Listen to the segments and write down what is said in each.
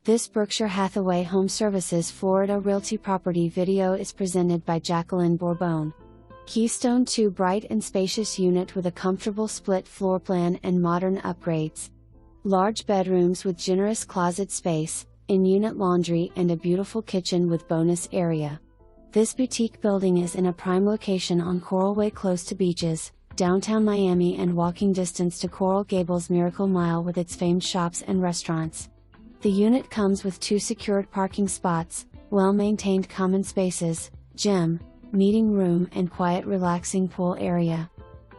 This Berkshire Hathaway HomeServices Florida Realty property video is presented by Jacqueline Borbon. Keystone II bright and spacious unit with a comfortable split floor plan and modern upgrades. Large bedrooms with generous closet space, in-unit laundry and a beautiful kitchen with bonus area. This boutique building is in a prime location on Coral Way close to beaches, downtown Miami and walking distance to Coral Gables Miracle Mile with its famed shops and restaurants. The unit comes with 2 secured parking spots, well-maintained common spaces, gym, meeting room and quiet relaxing pool area.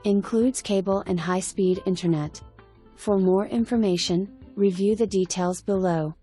Includes cable and high-speed internet. For more information, review the details below.